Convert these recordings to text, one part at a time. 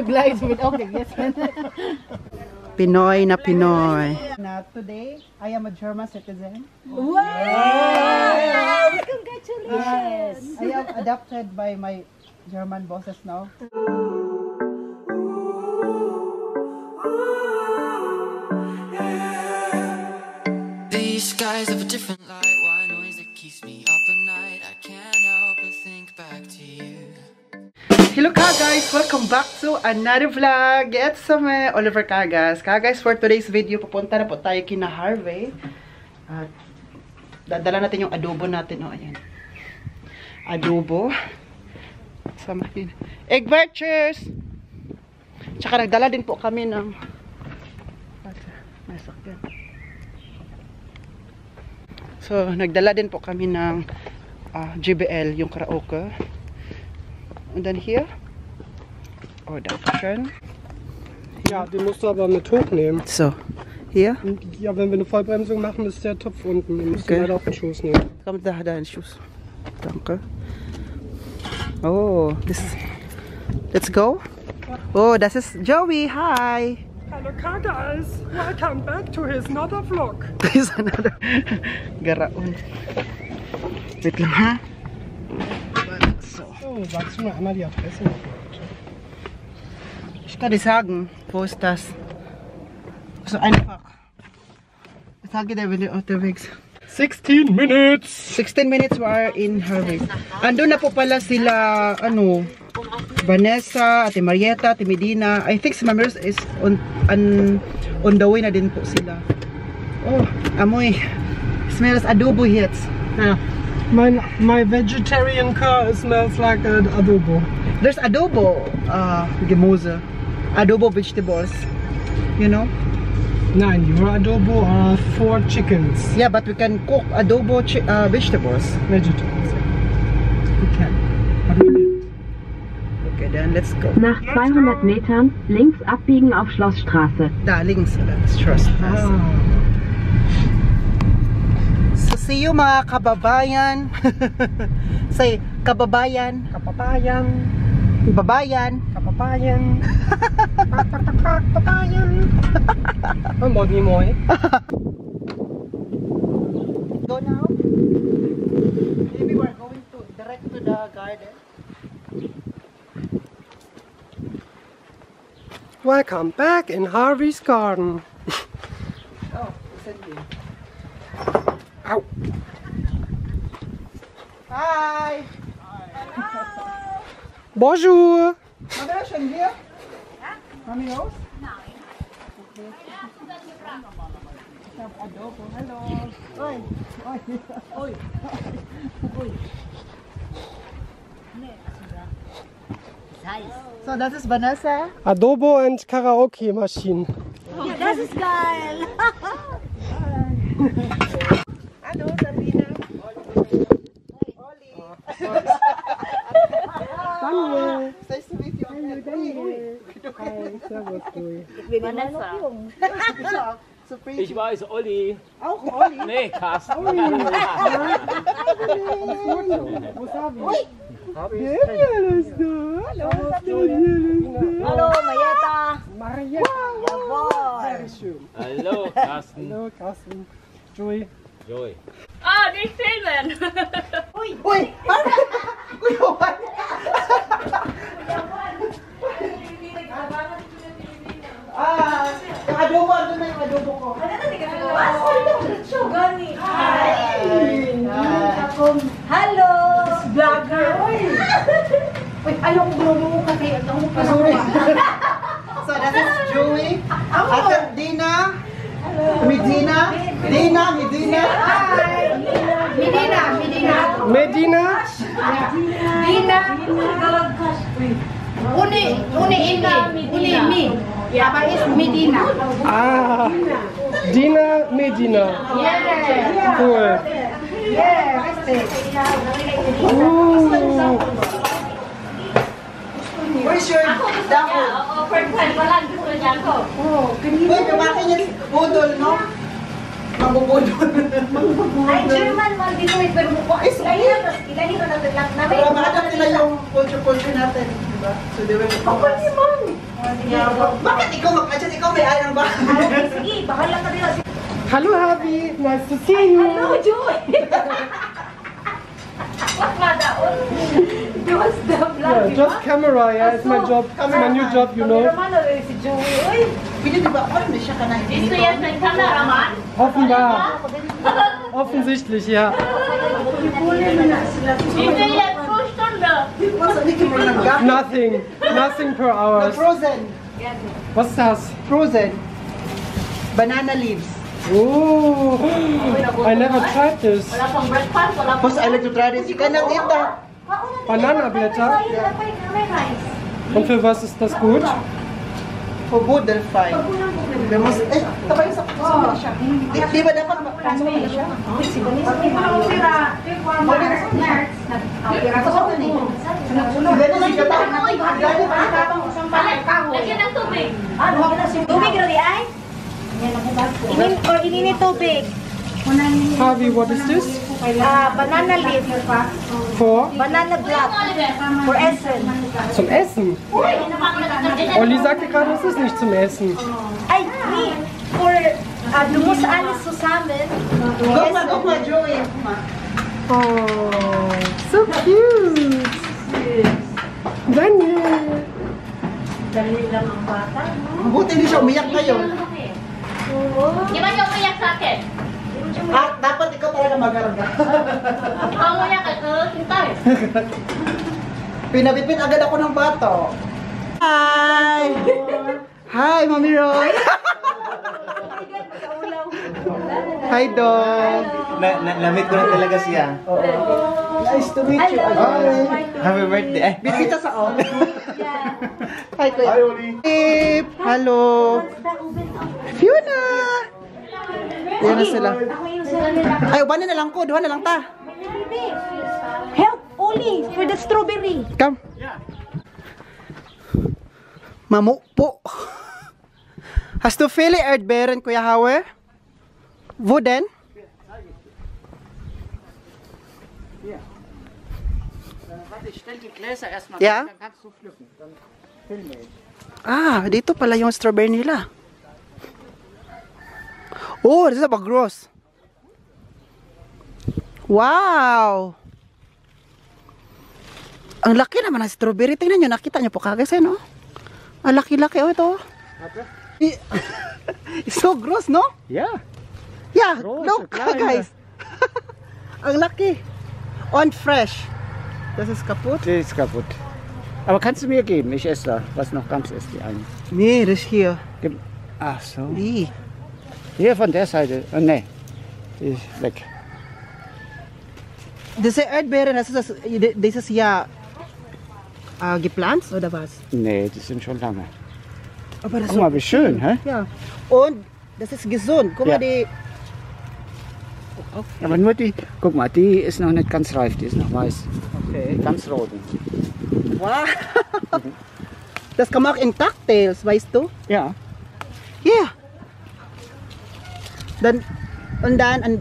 Glides with okay, yes. Pinoy na Pinoy. Now today, I am a German citizen. Wow! Congratulations! I am adopted by my German bosses now. These skies have a different light. Why noise that keeps me up at night? I can't help but think back to you. Hello guys! Welcome back to another vlog. It's me, Oliver Cagas. Guys, for today's video, pupunta na po tayo kina Harvey. At dadala natin yung adobo natin. O, ayan. Adobo. Sama din. Egg vouchers! Tsaka nagdala din po kami ng masakyan. So, nagdala din po kami ng JBL, yung karaoke. Und dann hier. Oh, Dankeschön. Ja, den musst du aber mit hochnehmen. So, hier. Ja, wenn wir eine Vollbremsung machen, ist der Topf unten. Den musst du leider auf den Schoß nehmen. Komm da in Schuss. Danke. Oh, this is... Let's go. Oh, das ist Joey. Hi. Hallo Kagas. Welcome back to his another vlog. This is another... Garaon. Wait lang ha. So. Oh, sagst du mir einmal die Adresse? Ich kann dir sagen, wo ist das? So einfach. Ich sage dir, wenn du unterwegs. 16 minutes! 16 minutes we are in Harvey. Andun na po pala sila, ano, Vanessa, Ate Marieta, Ate Medina. I think si Mamers is on the way na din po sila. Oh, amoy. Smells adobo hits. Ja. My vegetarian car smells like an adobo. There's adobo Gemüse. Adobo vegetables. You know? Nein, your adobo are for chickens. Yeah, but we can cook adobo vegetables. Vegetables. We can. But we didn't. Okay, then let's go. Nach 200 Metern links abbiegen auf Schlossstraße. Da, links. That's trust. So, see you mga kababayan. Say, kababayan. Kapapayan. Babayan. Kapapayan. Kapapayan. Moi moi. Go now. Maybe we're going to direct to the garden. Welcome back in Harvey's garden. Oh, listen here. Ow. Hi. Bonjour. Mother schon hier? Mami Rose? Adobo. Hello. Oi. Oi. Oi. Oi. So, das ist Vanessa. Adobo and karaoke machine. Ja, das ist geil! Hallo, Sabina. Oli. Daniel. Nice to meet you. Hi, servus, Joey. Vanessa. So pretty. Ich weiß, Olli. Auch Oli. Nee, Carsten. Hallo, Marietta. Maria. Jawohl. Schön. Hallo, Carsten. Hallo, Carsten. Joey. Joey. Ah, nicht filmen! Uy! Uy! Yung adobo, ano na yung adobo ko? Gani. Hi. Hello. Vlogger. Uy, ayaw ko bumubuo kasi ito mo pa. So that is Joey. Ate Dina. Medina. Dina, Medina. Medina. Medina. Dina. Uni mi. Apa is Medina? Ah. Dina Medina. Yeah. Cool. Yeah. Where's your dako? First time pa lang gusto niya ako. Uy, kumakin yung budol, no? Mabubudol. Ay, German, Maldives, pero mukha. Ilahin na lang namin. Para maadap nila na yung culture natin, di ba? So, di ba? Ako naman! Bakit ikaw mag-adjust? Ikaw may ayaw ba? Sige, bahala ka din. Hello, Happy. Nice to see you. Hello, Joy! What madaon? What's the vlog, Yeah, just camera. Yeah, it's my job. It's my new job, you know. Cameraman na si Joy. Uy! Pwede di ba? Ano siya ka na? Bist du jetzt ein Kameramann? Offenbar. Offensichtlich, ja. Wie viel jetzt pro Stunde? Masa di ka mo nag-gamit? Nothing. Nothing per hour. Frozen. What's das? Frozen. Banana leaves. Oh, I never tried this. Wala pang breakfast, wala pang... Boss, I like to try this. Kanang ita. Bananablätter. Und für was ist das gut? For Boodle fry. Mas, tabay sa siya. Di ba dapat masama na siya? Lagyan ng tubig. Tubig, Rodi, ay? Inini tubig. Harvey, what is this? Banana leaf. For? Banana blood. For essence. Zum Essen. Olli sagte gerade, es ist nicht zum Essen. Ay, nee. For, du musst alles zusammen. Goma, Joey. Oh, so cute. Daniel. Dali lang ang bata. Mabuti hindi siya umiyak ngayon. Di ba niyo umiyak sa akin? Dapat ikaw talaga mag-arga. Ikaw umiyak at hintay. Pinabitbit agad ako ng bato. Hi! Hi, Mami Roy! Hi, dog! Na-meet ko na talaga siya. Nice to meet you. Hi! Happy birthday. Ay, Bitbita sa ako. Hi, Kuya. Hi, Oli. Hello. Fiona! Yan na sila. Ay, ubanin na lang ko. Duha na lang ta. Help, Oli, for the strawberry. Come. Mamu po. Hast du viele Erdbeeren, Kuya Hauer? Wo denn? Warte, stell die Gläser erstmal Ja. dann kannst du pflücken. Dann filme ich. Ah, dito pala yung strawberry nila. Oh, this is about gross. Wow! Ang laki naman ng strawberry. Tingnan nyo, nakita nyo po kagase, no? Ang laki-laki, oh, ito. It's so gross, no? Ja. Yeah, Große, look, kleine. guys. Ang laki. Und fresh. Das ist kaputt. Die ist kaputt. Aber kannst du mir geben? Ich esse da, was noch ganz ist, die eine. Nee, das hier. Ach so. Die. Hier von der Seite. Oh, nee. Die ist weg. Diese Erdbeeren, das ist ja gepflanzt oder was? Nee, die sind schon lange. Aber das Guck mal, wie schön, hä? Ja. Und das ist gesund. Guck Ja. mal, die. Aber nur die, guck mal, die ist noch nicht ganz reif, die ist noch weiß. Okay. Die ganz roten. Wow. Das kann man auch in Cocktails, weißt du? Ja. Hier. Dann, und dann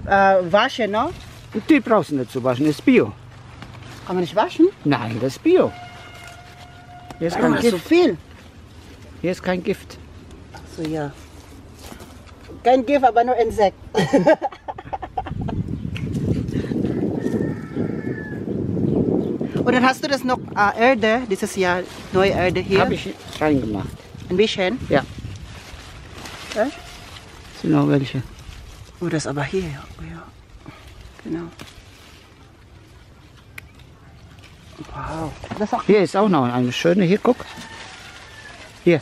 waschen, no? Und die brauchst du nicht zu waschen, das ist Bio. Kann man nicht waschen? Nein, das ist Bio. Hier ist Warum kein ist so Gift. viel? Hier ist kein Gift. So, ja. Kein Gift, aber nur Insekt. Und dann hast du das noch Erde, dieses Jahr neue Erde hier. Habe ich reingemacht. Ein bisschen. Ja. Ja? Sind noch welche. Oh, das aber hier, ja. Oh, ja. Genau. Wow. Das auch. Hier ist auch noch eine schöne. Hier, guck. Hier.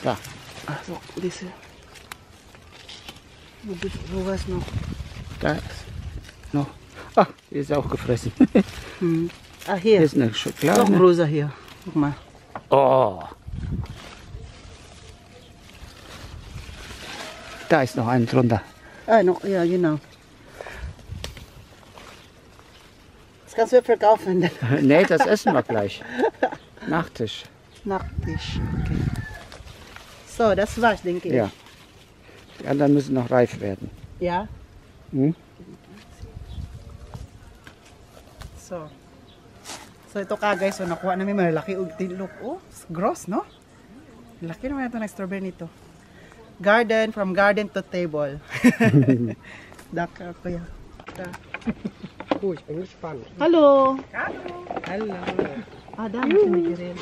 Da. Ach so, diese. Wo war es noch? Da ist noch. Ach, die ist auch gefressen. Hm. Ah, Hier hier. ist eine Noch kleine. größer hier. Guck mal. Oh. Da ist noch eine drunter. Ah, noch, ja, genau. Das kannst du verkaufen. Nee, das essen wir gleich. Nachtisch. Nachtisch. Okay. So, das war's, denke ich. Ja. Die anderen müssen noch reif werden. Ja. Hm? So. So ito ka guys, so nakuha namin malaki og tilok. Oh, gross, no? Laki naman ito ng strawberry nito. Garden, from garden to table. Daka kuya. Oh, ich bin gespannt. Hello. Hallo. Ada, sinigiril.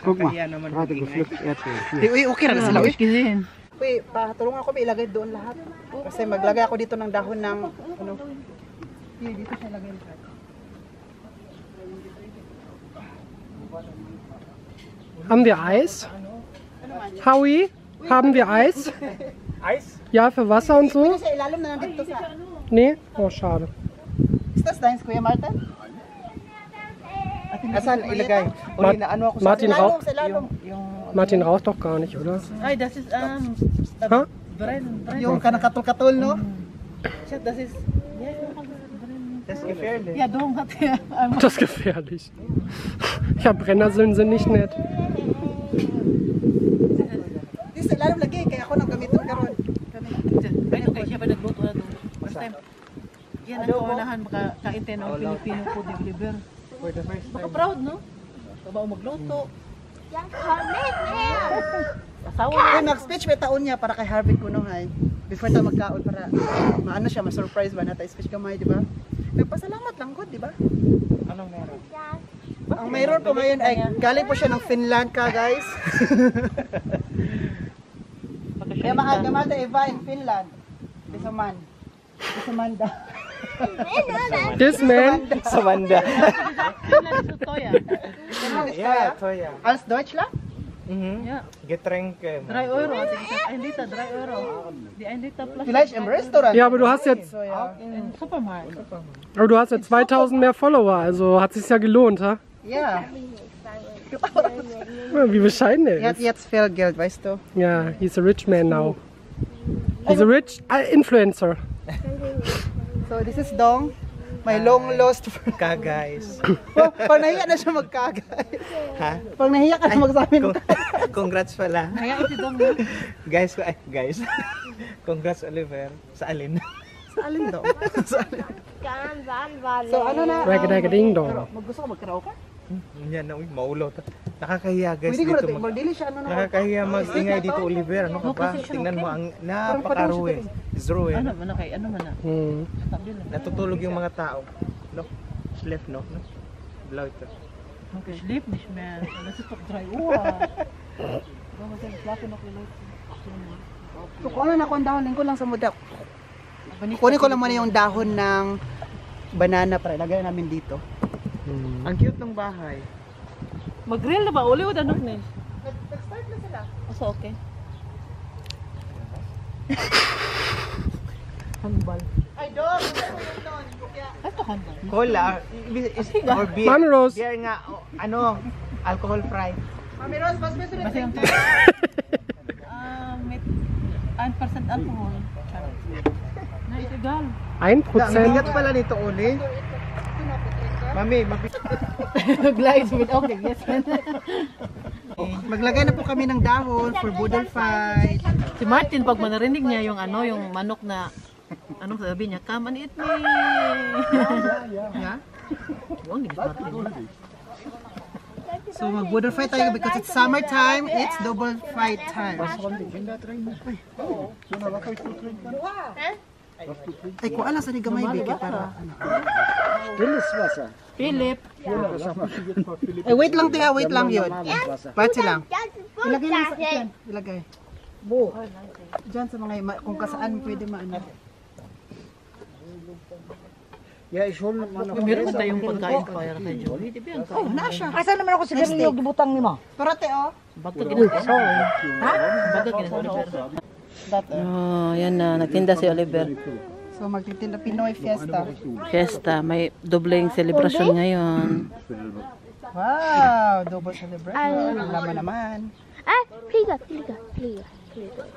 Guck mal, Kaya naman gerade magingay. gepflückt Erdbeeren. Uy, okay na sila. Uy, Gesehen. uy, patulungan ako ilagay doon lahat. Kasi maglagay ako dito ng dahon ng ano. Dito siya lagay lahat. Haben wir Eis? Howie, haben wir Eis? Eis? Ja, für Wasser und so? Sa ilalim na nandito sa. Nee? Oh, schade. Is this nice, Kuya Martin? Asan ilagay? Uli na ano ako sa Martin ilalim, raucht. sa ilalim. Martin raucht doch gar nicht, oder? Ay, das ist Ha? Yung kanakatul-katul, no? das ist Das ist gefährlich. ja dong hat er. Das ist gefährlich. Ja, Brennnesseln sind nicht nett. Di sa ilalim lagi, kaya ako nang gamitin karon. Ay, okay, siya ba nagluto na doon? First time. Yan ang kaunahan makakain tayo ng Filipino food deliver. Baka proud, no? Kabaw magluto. Asawa. Ay, mag-speech may taon niya para kay Harvey Kunohay. Before tayo magkaon para maano siya, ma-surprise ba natin speech kamay, di ba? Nagpasalamat lang ko, di ba? Anong meron? Ang mayroon po ngayon ay galing po siya ng Finland ka, guys. Kaya makagamata Eva in Finland. Bisaman. Bisamanda. This man, Samanda. Ja, teuer. Als Deutschland? Ja. Getränke. 3 Euro. 1 Liter, 3 Euro. Die 1 Liter Flasche. Vielleicht im Restaurant. Ja, aber du hast jetzt, So, ja. Im Supermarkt. aber du hast ja 2000 mehr Follower, also hat sich's ja gelohnt, ha? Ja. Wie bescheiden er Er hat ist. jetzt viel Geld, weißt du? Ja, he's a rich man now. He's a rich influencer. So, this is Dong. My long lost friend. Guys. Oh, pag nahiya na siya magkagay. Ha? Pag nahiya ka na magsabi ng Congrats pala. Kaya ito dong na. Guys, guys. Congrats Oliver. Sa alin? Sa alin daw? Sa alin? So, ano na? Raggadaggading dong. Gusto ko mag-karaoke? Yan na, uy, maulo. Nakakahiya guys Pwede ko dito. na, dili siya ano na. Nakakahiya mag-ingay dito Oliver. Ano ka ba? Tingnan mo ang napakaruwe. Zruwe. Ano man kay ano man na. Hm. Tabi lang. Natutulog yung mga tao. No? Sleep, no? Blow ito. Okay, sleep nicht mehr. Das ist doch 3 Uhr. Warum sind schlafen noch die Leute? So, kung ano na kung dahon, lingko lang sa mudak. Kunin ko lang muna yung dahon ng banana para ilagay namin dito. Ang cute ng bahay. Mag-grill na ba? Uli o danok na? Nag-start na sila. Asa okay. Handball. Ay, Dong! Ito handball. Cola or beer. Mami Rose. Beer nga, ano, alcohol free. Mami Rose, mas beso rin. Basta yung mit 1% alcohol. Na ito gal. 1%. Ang pala nito, Uli. Mami, Glides with okay, yes. Maglagay na po kami ng dahon for boodle fight. Si Martin pag manarinig niya yung ano, yung manok na anong sabi niya, come and eat me. Yeah? Huwag ni Martin. So mag-boodle fight tayo because it's summertime, it's double fight time. Ay, kung alas ni gamay bigay para ano. Stilles Wasser. Philip. Eh, wait lang tiya, wait lang yun. Patsi lang. Ilagay lang sa iyan. Ilagay. Diyan sa mga, kung kasaan pwede maano. Ja, ich hol mal noch. Meron ba tayong pagkain para kay Joey? Di ba yan? Oh, na siya. Asa naman ako sa ganilog gibutang nimo? Pero te, oh. Baga ginagawa. Ha? Baga ginagawa. Oh, yan na. Nagtinda si Oliver. So magtitinda Pinoy Fiesta. Fiesta. May dobleng celebration ngayon. Wow, double celebration. Laman naman. Flieger.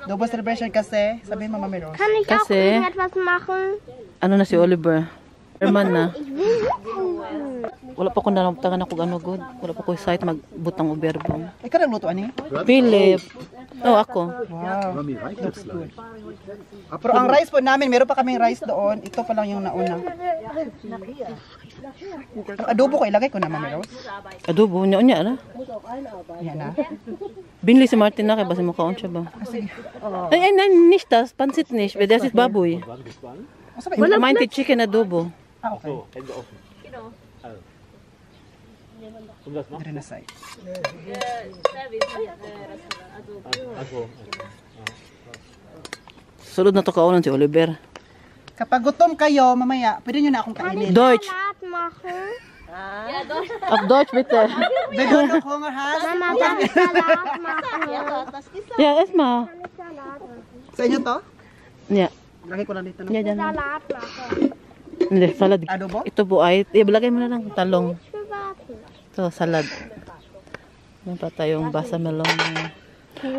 Double celebration kasi, sabihin mo Mami Rose. Kann ich auch Kasi- irgendetwas machen? Ano na si Oliver? Herman na. Ich will essen. Wala pa ko nalamtangan ako ano good. Wala pa ko site magbutang uberbong. Ikaw nagluto ani? Philip. Oh, ako. Wow. Looks good. Pero ang rice po namin, meron pa kaming rice doon. Ito pa lang yung nauna. Adobo ko ilagay ko na, Mami Rose. Adobo, unya na. Yan na. Binli si Martin na kay basi mo kaon siya ba? Ay, nish tas, pansit nish, but this is baboy. Wala minded chicken adobo. Okay. Dire na side. Sulod na to kaunan si Oliver. Kapag gutom kayo, mamaya, pwede nyo na akong kainin. Deutsch. Salat machen. Auf Deutsch bitte. Wenn du noch Hunger hast, Mama, kann ich Salat machen? Ja, ess mal. sa inyo to? Ja. Lagay ko lang dito. No? Ja, dyan. Salat machen. Hindi, salad. Adobo? Ito po ay, ilagay mo na lang talong. Ich will warten. Ito, salad. Yan pa tayong basamelon.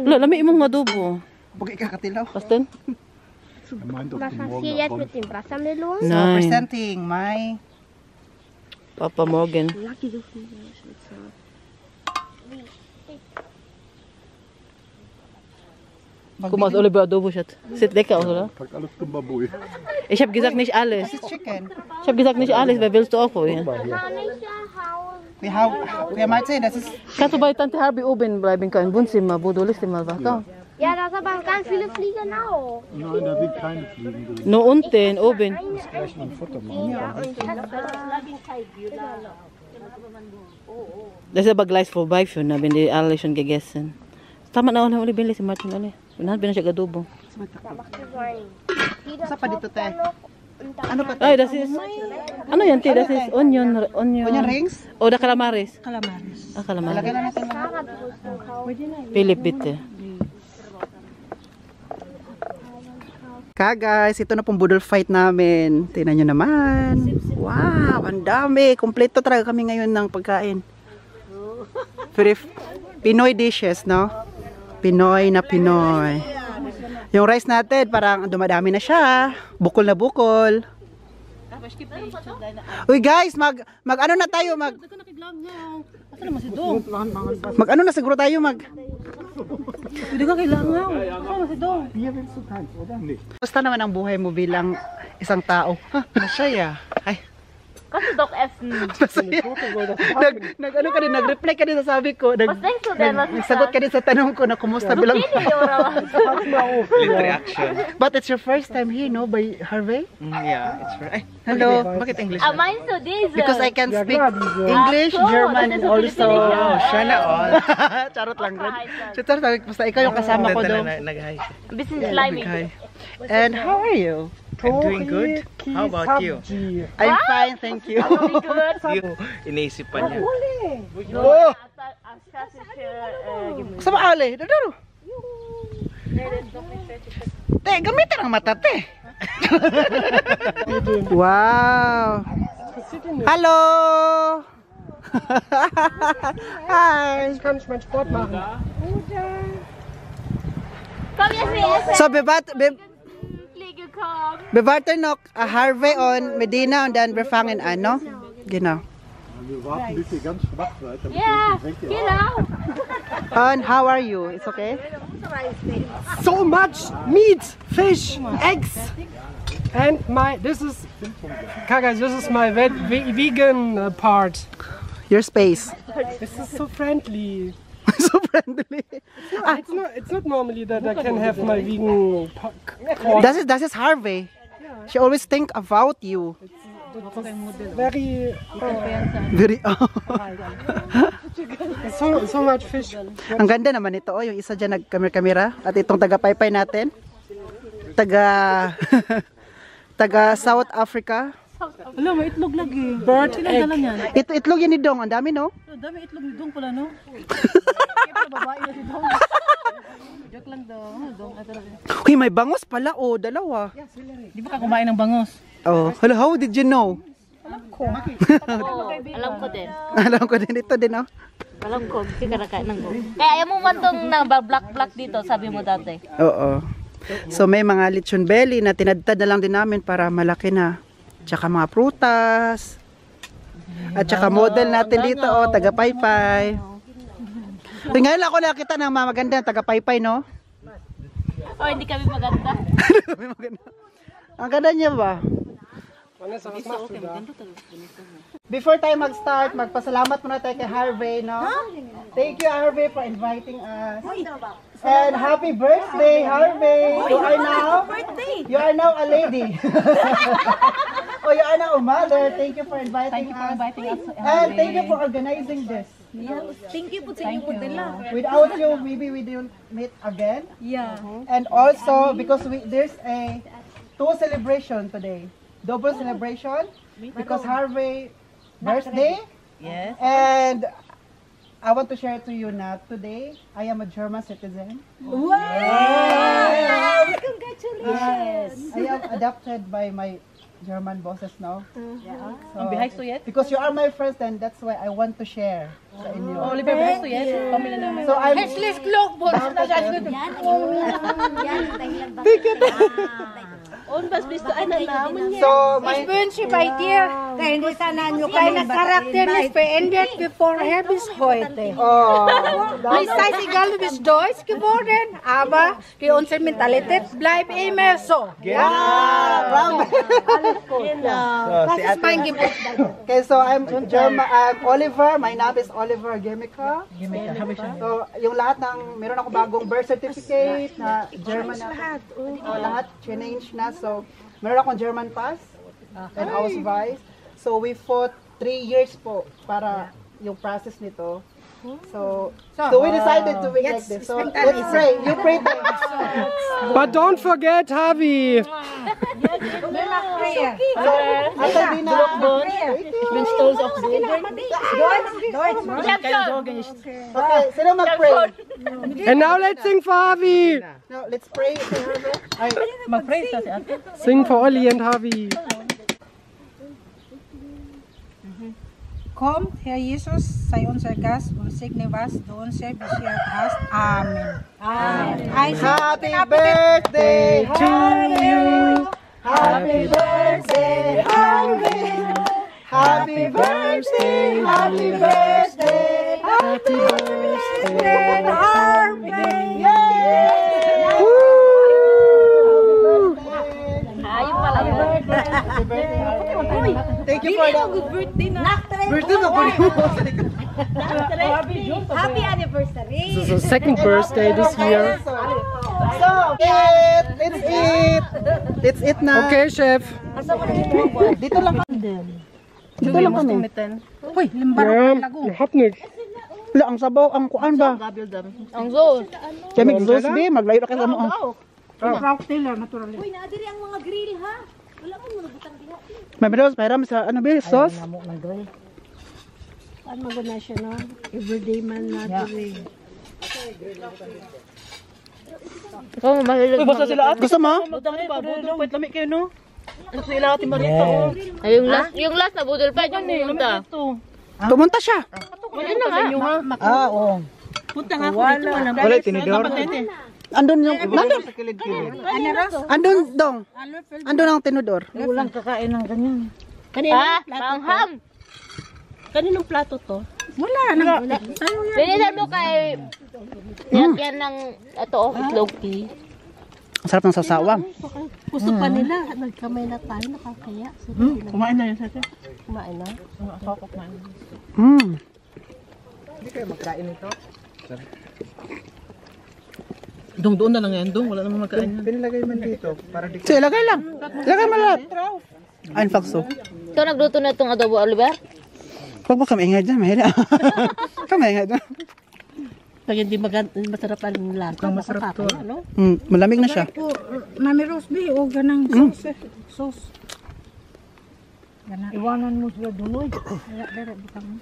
Wala, lami imong adobo. Bugay ka katilaw. Pastin? Was hast du jetzt mit dem Wassermelon? So, Nein. presenting my... Papa Morgan. Guck mal, Oliver adobo siya. Sieht lecker aus, oder? Ich habe gesagt nicht alles. This is chicken. Ich habe gesagt nicht alles, wer willst du auch probieren? Kann ich ja hauen. Wir Martin, das ist... Kannst du bei Tante Harvey oben bleiben können, im Wohnzimmer, wo du liest mal was. Komm. Ja, da sind aber ganz viele Fliegen auch. Nein, da sind keine Fliegen drin. Nur unten, oben. Ich muss gleich mal ein Futter machen. Ja, und Das ist aber gleich vorbei für ihn, wenn die alle schon gegessen. Tama na ulit bili si Martin ulit. Unahan bin siya adobo. Sa pa dito, te? Ano pa, te? Ay, das ist... Ano yan, te? Das is onion... Onion rings? O, da calamares. Calamares. Ah, Lagay calamares. na natin ng... Philip, bitte. Guys, ito na pong budol fight namin. Tingnan nyo naman. Wow, ang dami. Kompleto talaga kami ngayon ng pagkain. Pinoy dishes, no? Pinoy na Pinoy. Yung rice natin, parang dumadami na siya. Bukol na bukol. Uy guys, mag ano na tayo, mag ano na siguro tayo, Hindi ka kailangan. Ano si Dong? Basta naman ang buhay mo bilang isang tao. Masaya. Ay. Kannst du doch essen. Nag-ano ka din, nag-reply ka din sa sabi ko. Was denkst du denn, was ich Nagsagot ka din sa tanong ko na kumusta bilang. oder was? Reaction. But it's your first time here, no? By Harvey? Yeah, it's right. Hello. Bakit English? Meinst du diese? Because I can speak English, Ach so, German, and also... Sana all. Charot lang din. Charot lang. Basta ikaw yung kasama ko doon. Nag-hi. Ein bisschen slimy. And how are you? I'm doing good. How about you? I'm fine, thank you. You, iniisip pa niya. Oh! Sa maali? Dadaro. Te, gamitin ang mata, te. Wow. Hello. Hi. Ich kann nicht meinen Sport machen. Komm jetzt hier essen. So, Fliege, komm. wir warten noch Harvey und Medina und dann wir fangen an, no? Genau. Wir warten, bis ihr ganz schwach seid. Damit Ja, ihr nicht genau. And how are you? It's okay? So much meat, fish, eggs. And this is my vegan part. Your space. This is so friendly. So friendly. It's not normally that I can have my vegan course. Das ist Harvey. She always think about you. Very Very so much fish. Ang ganda naman ito, oh, yung isa dyan nag-camera at itong taga-paypay natin. Taga South Africa. Wala, may itlog lagi. Bird egg. Itlog yan ni Dong, ang dami, no? Dami itlog ni Dong pala, no? Babae na si Dong. Joke lang, Dong. Uy, may bangos pala, oh, dalawa. Di ba ka kumain ng bangos? Oh, hello, how did you know? Oh, alam ko din. Alam ko din, ito din, oh. Alam ko, kasi karakain ng go. Kaya ayaw mo man tong black dito, sabi mo dati. Oo. So, may mga lechon belly na tinadtad na lang din namin para malaki na. Tsaka mga prutas. At tsaka model natin dito, oh, taga-paypay. So, ngayon lang ako nakita ng mga maganda taga-paypay, no? Oh, hindi kami maganda. Ang ganda niya ba? Vanessa, was machst du da? Before tayo mag-start, magpasalamat muna tayo kay Harvey, no? Thank you, Harvey, for inviting us. And happy birthday, Harvey! You are now a lady. Oh, you are now a mother. Thank you for inviting us. And thank you for organizing this. Thank you po sa inyo po nila. Without you, maybe we didn't meet again. Yeah. And also, because there's a two celebration today. Double celebration. Because Harvey birthday. Yes. And I want to share to you na today, I am a German citizen. Wow! Congratulations! I am adopted by my German bosses now. So, Ang bihay suyet? because you are my friends, then that's why I want to share sa inyo. Oliver, bihay suyet? Pamilya namin. So I'm... Let's look po. So my... Friendship idea. Kaya hindi sana nyo kayo nag-karakter is beendet before bis heute. Oh, Please sei egal bis Deutsch geworden, aber die unsere Mentalität bleibt immer so. Das ist mein Gebot. Okay, so I'm German, Oliver. My name is Oliver Gemika. So, yung lahat ng, meron ako bagong birth certificate na German na. Lahat, change na. So, meron akong German pass and Ausweis. So, we fought 3 years po para yung process nito. So we decided to make like this. So, let's pray. You pray tayo. But don't forget, Harvey. So, after din na, okay, sino mag-pray? And now let's sing for Harvey. No, let's pray. Mag-pray sa si ate. Sing for Olli and Harvey. Komm, Herr Jesus, sei unser Gast und segne, was du uns beschert hast. Amen. Amen. Happy birthday to you. Happy birthday, Harvey. Happy birthday, happy birthday, happy birthday, Harvey. Ayun pala yun. Happy birthday, Harvey. Thank you for that. Birthday na. Birthday na po niyo. Happy anniversary. This is the second birthday this year. So, let's eat na. Okay, chef. Dito lang kami. Dito lang kami. Uy, limbar lago. Hab nichts. Wala, ang sabaw, ang kuan ba? Ang zone. Kami exhaust be, maglayo na kayo sa mga. Cocktail, natural. Uy, naadiri ang mga grill ha. Wala ko muna butang diha. May meron, mayroon sa ano ba, sauce? Ano magana siya no? Everyday man natin. Ikaw, mahilig. Uy, basta sila ate. Gusto mo? Butang ni ba? Budol pa, lamig kayo no? Ano sila ate Marita? Ay, yung last na budol pa, yung pumunta. Pumunta siya. Wala na nga. Ah, oo. Punta nga ako dito. Wala, tinidor. Andun yung, andun dong. Andun ang tinudor. Walang kakain ng ganyan. Mangham. Kaninong plato to? Wala. Pinisan mo kay... Yan ng itlog tea. Ang sarap ng sasawang. Gusto pa nila. Nagkamay na tayo. Nakakaya. Kumain na yun sa atin. Kumain na. Ako kumain. Hindi kayo magkain nito? Doon na lang yan, doon. Wala namang magkain yan. Pinilagay man dito para di So, ilagay lang. Ilagay mo lahat. Ayun, fakso. Ito, nagluto na itong adobo, Oliver? Huwag mo kami ingay dyan, mahira. Kami ingay dyan. Pag hindi masarap ang lasa. masarap to. Malamig na siya. Mami Rosby, o ganang sauce. Iwanan mo sila doon. Dara, butang mo.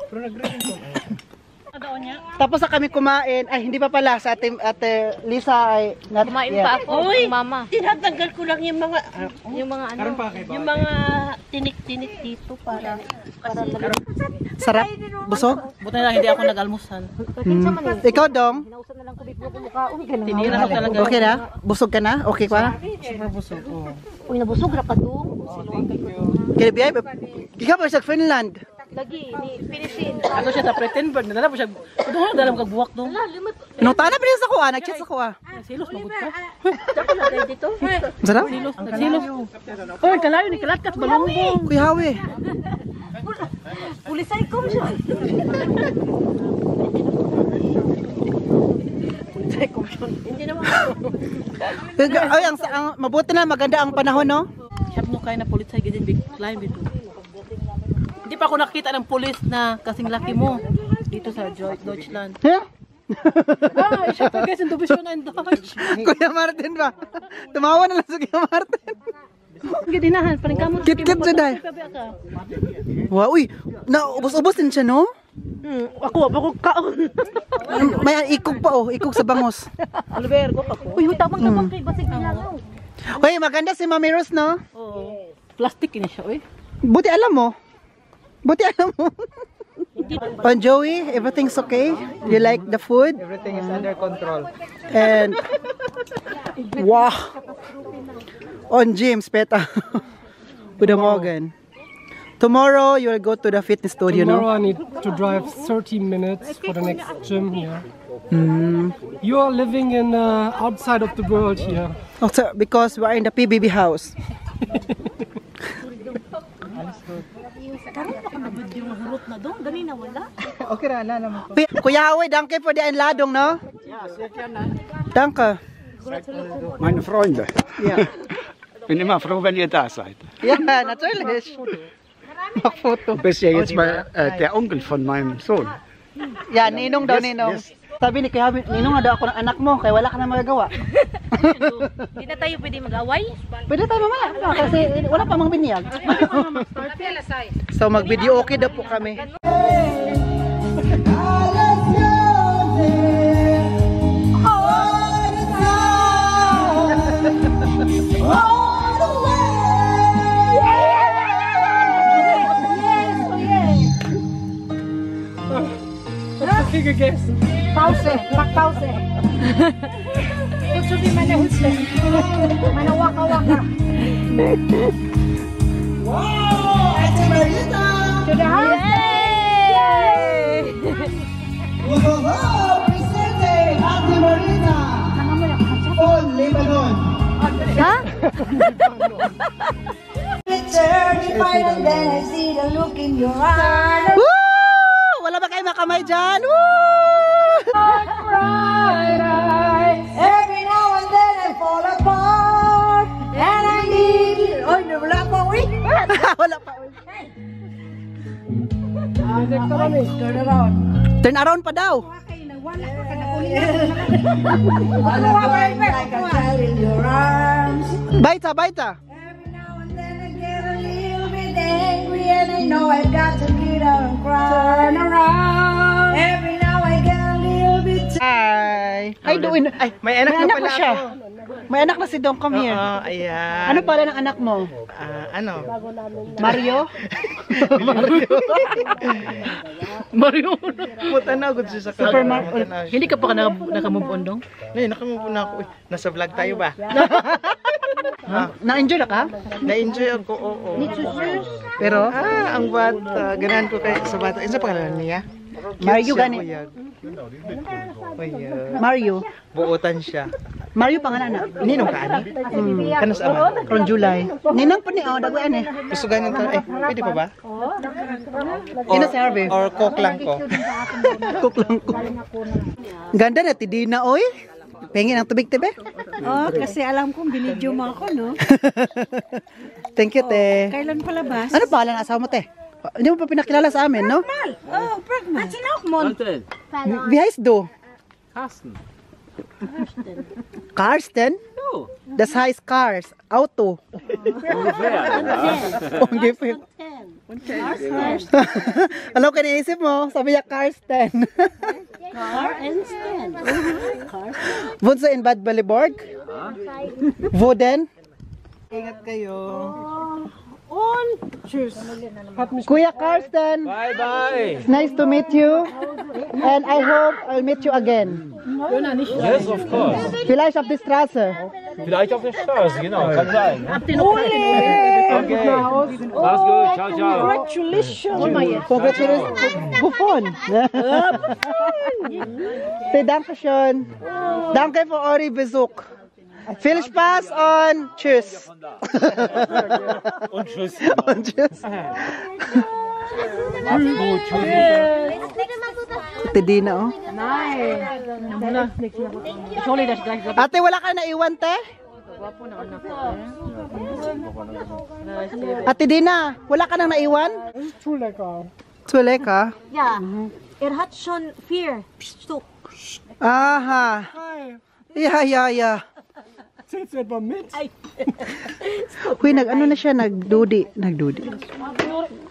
Pero nag-green ko. Tapos na kami kumain. Ay, hindi pa pala. Sa ate Lisa ay... Kumain pa ako, mama. Tinatanggal ko lang yung mga Karon pa kayo. yung mga tinik-tinik dito para Sarap. Busog. buti na hindi ako nag-almusal. Ikaw, Dong. Tinira ko talaga. Okay na? Busog ka na? Okay ka na? Uy, nabusog na pa doon. Kaya biyay, ikaw pa sa Finland. Lagi, ni Pinisin. Ano siya sa pretend bird, nadala po siya. Doon na dala mo kagbuwak doon. Nung tana pa rin sa kuha, nag-chat sa kuha. Silos magod ka. Dako na tayo dito. Sarap? Silos. Oh, kalayo ni kalat kat balongbong. Kuya Hawi. Pulisay ko siya. Hindi naman. Ay, ang mabuti na maganda ang panahon, no? Siyap no kaya na pulisay gidin big climb ito. Hindi pa ako nakita ng pulis na kasing laki mo dito sa Deutschland. Huh? Ah, siya pa guys, ang dubisyon na Deutsch. Kuya Martin ba? Tumawa na lang sa Kuya Martin. Gidinahan, paling kamot. Kit-kit siya dahil. Wow, uy, naubos-ubos din siya, no? Ako kaon. May ikog pa, oh, ikog sa bangos. Albergo ako. Uy, tabang kay basig nilaw. Uy, maganda si Mami Rose, no? Oo. Plastic ini siya, uy. Buti alam mo. On Joey, everything's okay? You like the food? Everything is under control. And wow. On James, Peta. Good morning. Tomorrow you will go to the fitness studio, Tomorrow no? I need to drive 30 minutes for the next gym here. You are living in outside of the world here. Also, because we are in the PBB house. Okay ra, ala naman ko. Kuya Hawi, danke for the einladung, no? Danke. Meine Freunde. Ja. Bin immer froh, wenn ihr da seid. Ja, natürlich. Mach Foto. Du bist ja jetzt mal der Onkel von meinem Sohn. Ja, Ninong daw, Ninong. Sabi ni Kuya Hawi, Ninong na daw ako ng anak mo, kaya wala ka na magagawa. Hindi na tayo pwede mag-away. Pwede tayo mamaya, kasi wala pa mang binyag. So mag-video okay daw po kami. Take a guess. Pause. Mag-pause. Gusto di man na husle. Manawaka-waka. Wow! Ate Marita! To the house. Yay! Presenting Ate Marita! On Lebanon! Ha? And then I see the look in your eyes. Woo! Wala ba kayo makamay dyan? Woo! Every now and then I fall apart. And I need you. Oy, wala pa, uy. Wala pa. Turn around. Turn around pa daw. Ano ka ba like a child in your arms? Baita, baita. Every now and then I get a little bit angry and I know I got to get out and cry. Turn around. Every now I get a little bit. Hi. Hi, doin. Ay, May anak na pala siya. ako. May anak na si Dong, come here. Oo, ayan. Ano pala ng anak mo? Ano? Mario? Mario. Puta na, good siya sa Super camera. Mario. Hindi ka pa naka-move on dong? Nay, nakamove na ako. Uy, nasa vlog tayo ba? Na-enjoy na ka? Na-enjoy ako, oo. Pero? Ang bata. Ganahan ko kay sa bata. Isa pangalan niya? Mario gani. Mario. Buotan siya. Mario pangalan na. Ninong ka, ani? Kanas ama? From July. Ninang po ni, dagwan eh. Gusto ganin ka? Pwede pa ba? Ina si Harvey. Or cook lang ko? Cook lang ko. Ganda na, tidina, oy. Pengin ang tubig, tebe? Oh, kasi alam kong binidyo mo ako, no? Thank you, te. Kailan palabas? Ano pangalan ng asawa mo, te? Hindi mo pa pinakilala sa amin, no? Oh, pregnant. Sinok mo. Wie heißt du? Carsten. Karsten? Oh. Das heißt Cars. Auto. Ungefähr. Alam ka naisip mo? Sabi niya Karsten. Car and stand. Wohnst du in Bad Baliborg? Wo denn? Ingat kayo. Tschüss. Hat mich Kuya Karsten, Bye bye. it's nice to meet you. And I hope I'll meet you again. Yes, of course. Vielleicht auf der Straße. Vielleicht auf der Straße, genau, kann sein. Ne? Okay. Mach's gut, ciao, ciao. Congratulations. Wovon? Danke schön. Danke für eure Besuch. Viel Spaß und tschüss. Und tschüss. Und tschüss. Ate Dina, oh. Ate, wala ka naiwan, te? Ate Dina, wala ka nang naiwan? zu lecker. Zu lecker. Ja, hat schon 4 Stück. Aha. Ja. Zählst du etwa mit? Huy, ano na siya, nagdudi.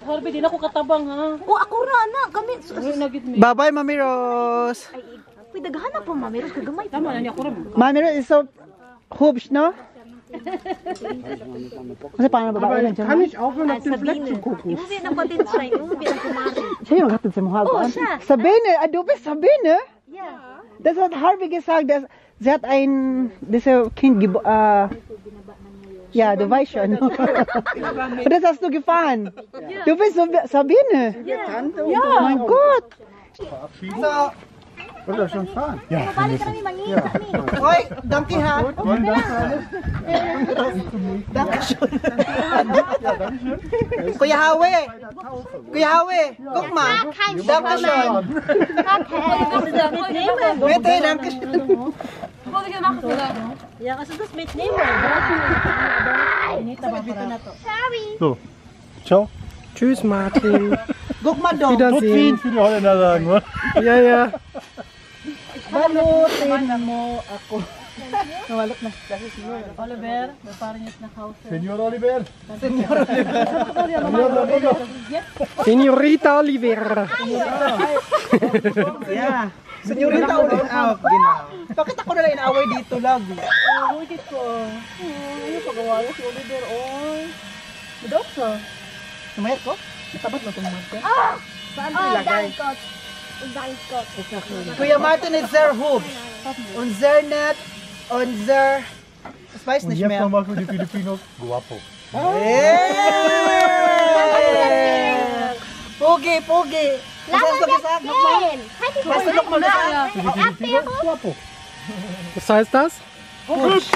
Harvey, di na ko katabang ha. Oh, ako ra na. Kami. Bye-bye, Mami Rose. Uy, daghan po, Mami Rose. Kagamay. Tama na niya ako rin. Mami Rose is so hubs, no? Kasi paano ba? Kann ich aufhören, auf den Fleck zu gucken? Imuwi na patin siya. Imuwi na kumari. Siya yung maghatid sa mga Oh, siya. Sabine, du bist Sabine? Ja. Das hat Harvey gesagt, dass sie hat dieses Kind ja, du weißt schon. Und das hast du gefahren. Du bist Sabine. Ja. Oh mein Gott. So. Wollt ihr schon fahren? Ja. Balik kami mangita ni. Oi, danke ha. Danke schön. Kuya Hawe. Guck mal. Danke schön. Bitte, danke schön. Ja, kasi das mitnehmen. So. Ciao. Tschüss, Martin. Guck mal dong. Wiedersehen. Für die Holländer sagen, wa? Ja. Balutin mo ako. Nawalok na. Oliver, parang niya na house. Senor Oliver. Senorita Oliver. Yeah. Senyorita ulit out. Bakit ako nalang inaaway dito, love? Ulit ko. Ano pagawa si Oliver? Madok ka. Sumayat ko? Natabat mo itong marker? Saan ko ilagay? Kuya Martin is their hoops. Unser net, unser... Was weiß Und nicht jetzt mehr. nochmal für die Filipinos. Guapo. Pogi. Was hast du gesagt? Nochmal? Hast du nochmal gesagt? Für die Filipinos. Guapo. Was heißt das? Hoops.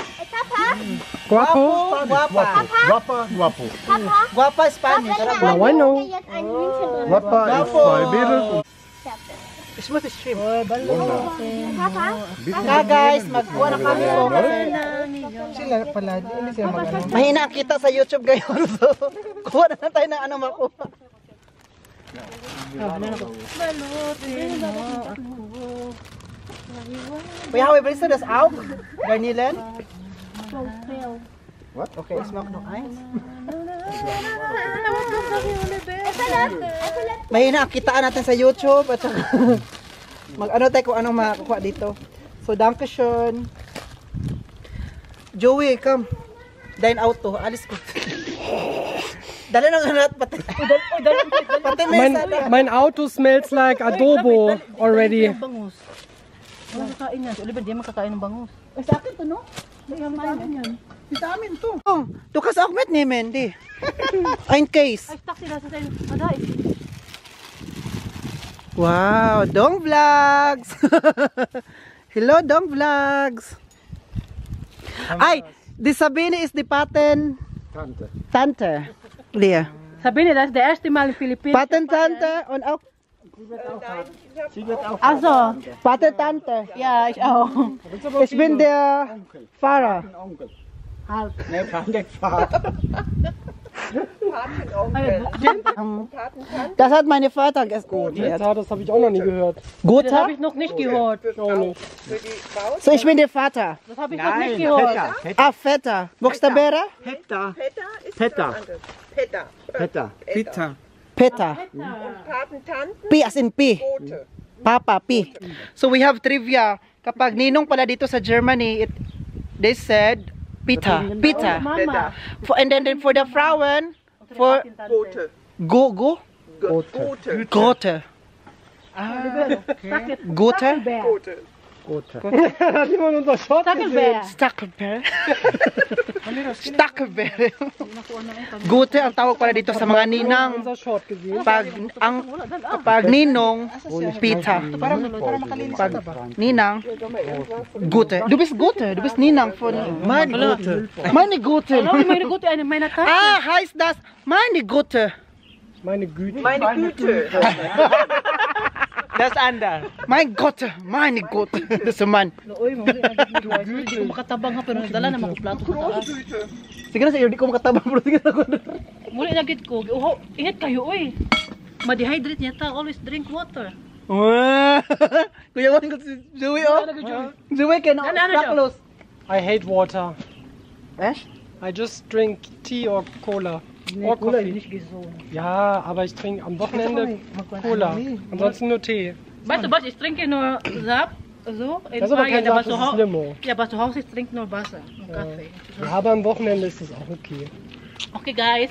Guapo? Guapo. Guapa Spanish. Now I know. Guapa ist zwei Mädels. Smooth stream. Guys, magkuha na kami po. Sila pala, hindi sila mag-ano. Mahina ang kita sa YouTube ngayon. So, kuha na tayo ng ano makuha. Kuya, how we das auch? Garnelen? What? Okay, smoke no ice. Mahina ang kitaan natin sa YouTube at saka mag-ano tayo kung anong makakuha dito. So, danke schön. Joey, come. Dine out to. Alis ko. Dali nang hanat pati. Pati Mein Auto smells like adobo already. Bangus. Wala kakain yan. Si Oliver, di makakain ng bangus. Sa akin to, no? Sa amin to. Du kannst auch mitnehmen, di. Ein Case. Wow, Dong Vlogs. Hello, Dong Vlogs. Ay, die Sabine ist die Tante. Lea. Sabine, das ist der erste Mal in Philippinen. Patentante und auch Also, Patentante. ja, ich auch. Ich bin der Fahrer. Das hat meine Vater gesagt. Ja, das habe ich auch noch nie gehört. Das Gotha? habe ich noch nicht gehört. Auch nicht. So, ich bin der Vater. Das habe ich noch nicht gehört. Ah, Vetter. Buchstabera? Peter. P as in P. Papa, P. So we have trivia. Kapag ninong pala dito sa Germany, they said Peter. Mama. And then for the Frauen, For go. Gote. Gote. Hat jemand unser Short gesehen? Stackelbeer. Stackelbeer. Gote ang tawag pala dito sa mga ninang. Unser Short gesehen? Pag ninong, pizza. Pag ninang, Gote. Du bist Gote, du bist Ninang von... Meine Gute. Meine Gote. Meine Gute, meine Tante. Ah, heißt das meine Gote. Meine Güte. Meine Güte. Das andere. Mein Gott, meine Gott. Das ist ein Mann. Uy, hindi ko makatabang ha, pero dala na makuplato sa taas. Sige na sa iyo, di ko makatabang pero sige na ko. Muli na gid ko. Ingat kayo, uy. Ma-dehydrate niya ta, always drink water. Kuya Juan, si Joey oh. Joey can close. I hate water. Echt? I just drink tea or cola. Or coffee. Ja, aber ich trinke am Wochenende Cola. Ansonsten nur Tee. Weißt du was, ich trinke nur Saft, so. Das ist aber kein Saft, das ist Limo. Ja, aber zu Hause ich trinke nur Wasser und Kaffee. Ja, aber am Wochenende ist das auch okay. Okay, guys.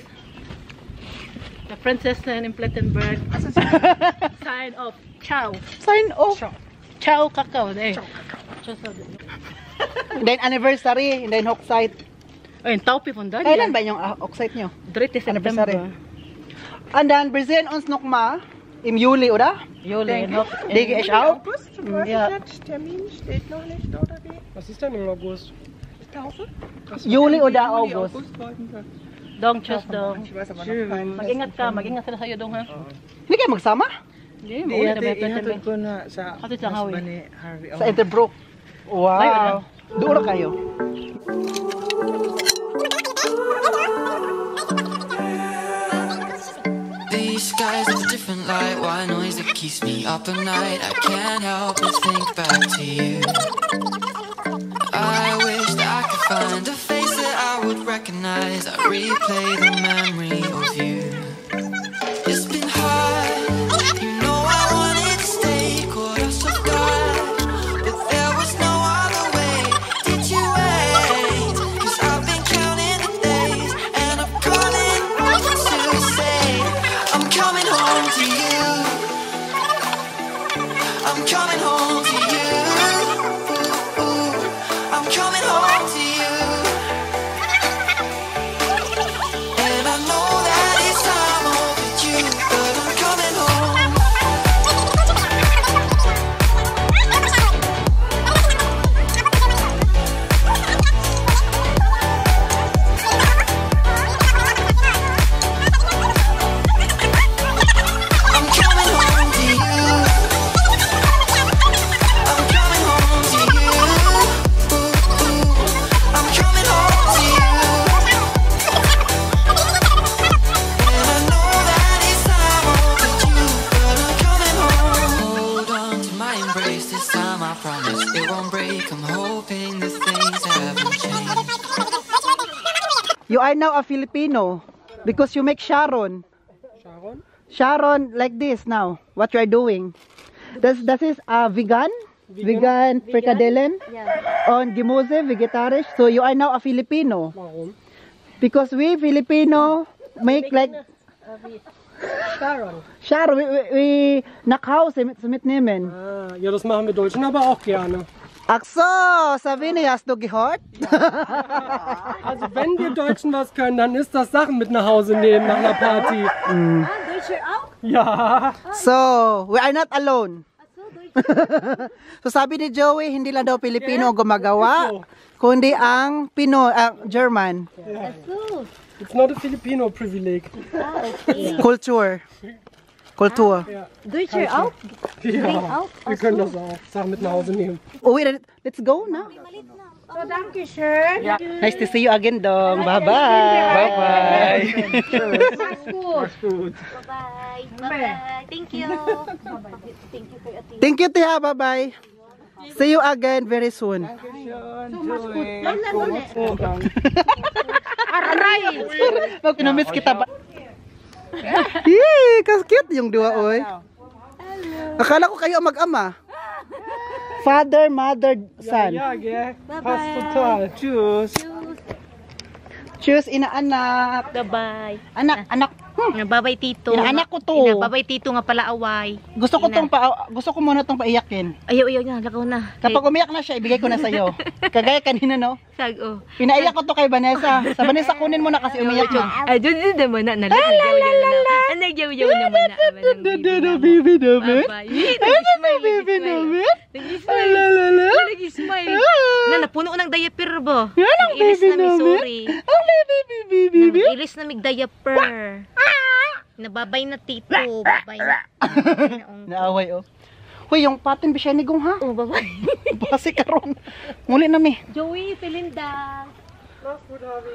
The Prinzessin in Plettenberg. Sign off. Ciao. Sign off. Ciao, Kakao. Ciao, Then anniversary, then Hochzeit. Ay, yung taupi von Daniel. Kailan ba yung Hochzeit nyo? 3. September. Und dann, wir sehen uns nochmal im Juli, oder? Juli, noch. Denke ich auch. Ja. Termin steht noch nicht, oder wie? Was ist denn im August? Taufe? Juli oder August? Dong, tschüss, Dong. Ich weiß aber noch keinen. Mag-ingat ka, mag-ingat sila sa'yo, Dong, ha? Hindi kayo magsama? Hindi, maulit na ba Ihatod ko na sa Hatid sa Hawi. ni Harvey. Sa Interbrook. Wow. Doon kayo. These skies have a different light, white noise that keeps me up at night. I can't help but think back to you. I wish that I could find a face that I would recognize. I replay the memory of you. It's been hard, you know I wanted to stay caught us off guard, but there was no other way. Did you wait? 'Cause I've been counting the days, and I'm calling to say I'm coming home to you. I'm coming home to you. I'm coming home to you. And I know that it's time overdue, but I'm coming home. I'm coming home to you. I'm coming home to you. I'm coming home to you. And I know that it's time overdue, but I'm coming home. Hold on to my embrace this time, I promise it won't break. I'm hoping that things haven't changed. You are now a Filipino because you make Sharon. Sharon? Sharon like this now. What you are doing? Das ist vegan? Vegan frikadellen? Ja. Und Gemüse, vegetarisch. So you are now a Filipino. Warum? Because we Filipino make like Sharon. Sharon, we nach Hause mitnehmen. Ah, ja, das machen wir Deutschen aber auch gerne. Ach so, Sabine, hast du gehört? Also wenn wir Deutschen was können, dann ist das Sachen mit nach Hause nehmen nach einer Party. Deutsche auch? Ja. So, we are not alone. So sabi ni Joey, hindi lang daw Pilipino ang gumagawa, kundi ang German. Ja. It's not a Filipino privilege. Kultur. Kultur. Ja. Deutsche auch? Ja. Wir können das auch. Sachen mit nach Hause nehmen. Uwi, let's go na. So, danke schön. Nice to see you again, Dong. Bye-bye. Bye-bye. Mach's gut. Mach's gut. Bye-bye. Bye-bye. Thank you. Thank you for your tea. Thank you, Tia. Bye-bye. See you again very soon. Aray! Namiss kita ba? Yee, kas-cute yung dua, oy. Akala ko kayo mag-ama. Father, mother, son. Ja, gell? Passt total. Tschüss. Cheers, inaanak. Gabay. Anak. Babay tito. Inaanak ko to. Babay tito nga pala away. Gusto ko muna tong paiyakin. Ayaw na, lakaw na. Kapag umiyak na siya, ibigay ko na sa'yo. Kagaya kanina, no? Sago. Pinaiyak ko to kay Vanessa. Sa Vanessa, kunin mo na kasi umiyak yun. Ay, doon naman na. Nagyaw-yaw naman na. Baby namin. Nag-smile. Napuno ng diaper ba? Nag-ilis na mi, sorry. Nag-ilis na mi diaper. Nababay na tito. Babay na. Naaway, oh. Huy, yung patin bisya ni Gong, ha? Oh, babay. Basi karon. Muli na mi. Joey, Felinda.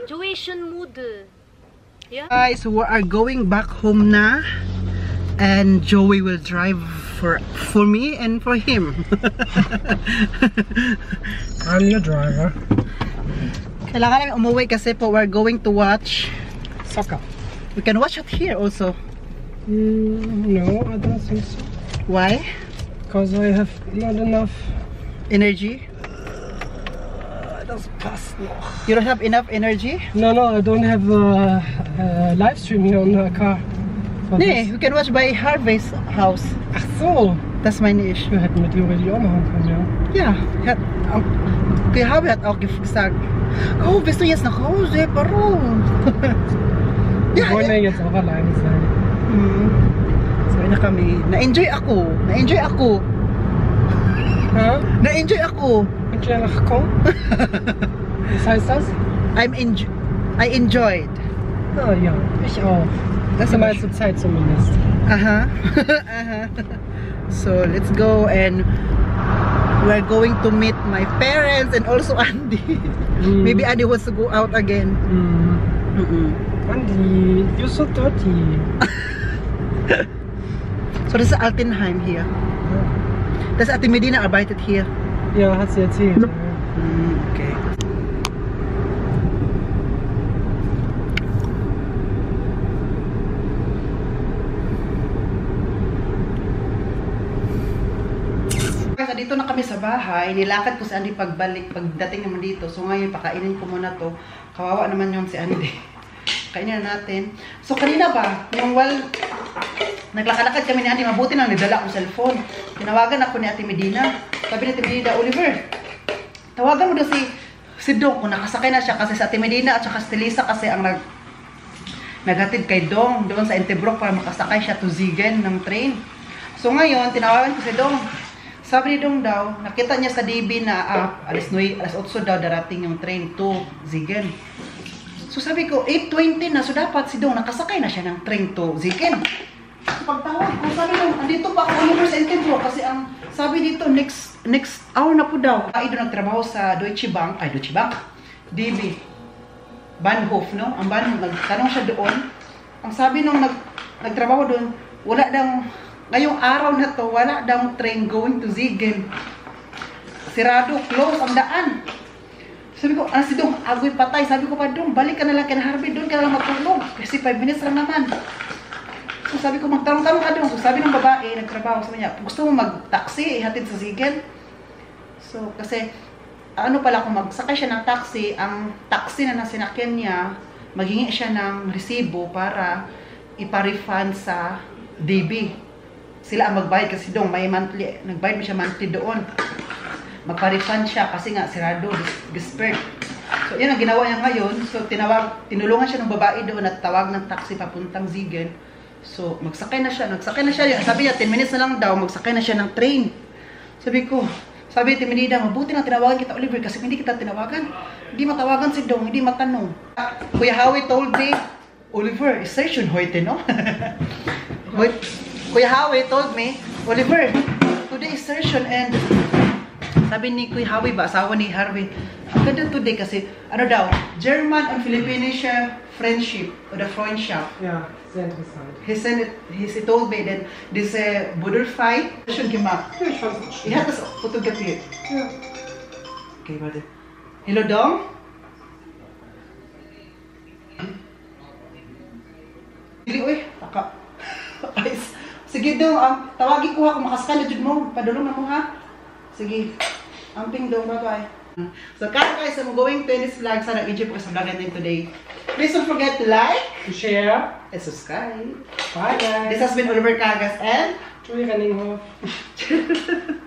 Joation mood. Yeah. Guys, we are going back home na. And Joey will drive for me and for him. I'm your driver. Kailangan namin umuwi kasi po we're going to watch soccer. We can watch it here also. No, I don't think so. Why? Because I have not enough energy. Das passt noch. You don't have enough energy? No, I don't have a live stream here on the car. Nee, we can watch by Harvey's house. Ach so. Das meine ich. Wir hätten mit theoretisch auch machen können, ja. Ja, Harvey hat auch gesagt, oh, bist du jetzt nach Hause? Warum? Wir wollen ja jetzt auch alleine sein. So, na kami. Na-enjoy ako. Ha? Na-enjoy ako. Enjoy ako? Was heißt das? I enjoyed. Ah ja, ich auch. Das ist mal zur Zeit zumindest. Aha. So, let's go and we're going to meet my parents and also Andy. Maybe Andy wants to go out again. Andy, you're so dirty. So das ist Altenheim hier. Das Ate Medina arbeitet hier. Ja, hat sie erzählt. Okay. Dito na kami sa bahay, nilakad ko si Andy pagdating naman dito. So ngayon, pakainin ko muna to. Kawawa naman yun si Andy. Kainin na natin. So kanina ba, yung naglakad-lakad kami ni Andy, mabuti na nagdala akong cellphone. Tinawagan ako ni Ate Medina. Sabi ni Ate Medina, Oliver, tawagan mo daw si Dong kung nakasakay na siya kasi sa Ate Medina at saka si Lisa kasi ang naghatid kay Dong doon sa Intebrook para makasakay siya to Zigen ng train. So ngayon, tinawagan ko si Dong. Sabi ni Dong daw, nakita niya sa DB na alas 8 daw darating yung train to Zigen. So sabi ko, 8:20 na, so dapat si Dong nakasakay na siya ng train to Zigen. So pagtawag ko, sabi Dong, andito pa ako Oliver sa Intebrook kasi ang sabi dito, next hour na po daw. Ay doon nagtrabaho sa Deutsche Bank, DB, Bahnhof, no? Ang Bahnhof, nagtanong siya doon. Ang sabi nung nagtrabaho doon, wala daw, ngayong araw na to, wala daw train going to Zigen. Sirado, close ang daan. Sabi ko, si Dong, agoy patay. Sabi ko pa, Dong, balik ka na lang kay Harvey, doon ka na lang matulog. Kasi 5 minutes lang naman. So sabi ko, magtanong-tanong ka Dong. So sabi ng babae, nagtrabaho, sabi niya, gusto mo mag-taxi, ihatid sa Zigen? So, kasi, ano pala, kung magsakay siya ng taxi, ang taxi na nasinakyan niya, maghingi siya ng resibo para ipa-refund sa DB. Sila ang magbayad kasi Dong, may monthly, nagbayad mo siya monthly doon. Magpa-refund siya kasi nga sirado, dispersed. So, yan ang ginawa niya ngayon. So, tinulungan siya ng babae doon at tawag ng taxi papuntang Zigen. So, nagsakay na siya. Sabi niya, 10 minutes na lang daw, magsakay na siya ng train. Sabi ko, sabi ni Menida, mabuti na tinawagan kita, Oliver, kasi hindi kita tinawagan. Hindi matawagan si Dong, hindi matanong. Kuya Howie told me, Oliver, is session heute, no? Kuya Howie told me, Oliver, today is session and sabi ni Kuya Howie ba, asawa ni Harvey, ang ganda today kasi, ano daw, German and Filipino friendship, or the friendship. Yeah, sehr interessant. He told me that this Buderfight, schon gemacht. Ich habe das fotografiert. Ja. Okay, warte. Hello, Dong? Dili, uy, taka. Sige, Dong, tawagin ko ha, kung makasakay na dyan mo, padulong na mo ha. Sige, amping Dong, bye-bye. So, guys, I'm going to end this vlog. Sana enjoy po sa vlog natin today. Please don't forget to like, to share. and subscribe. Bye guys. This has been Oliver Cagas and Troy Renninghoff.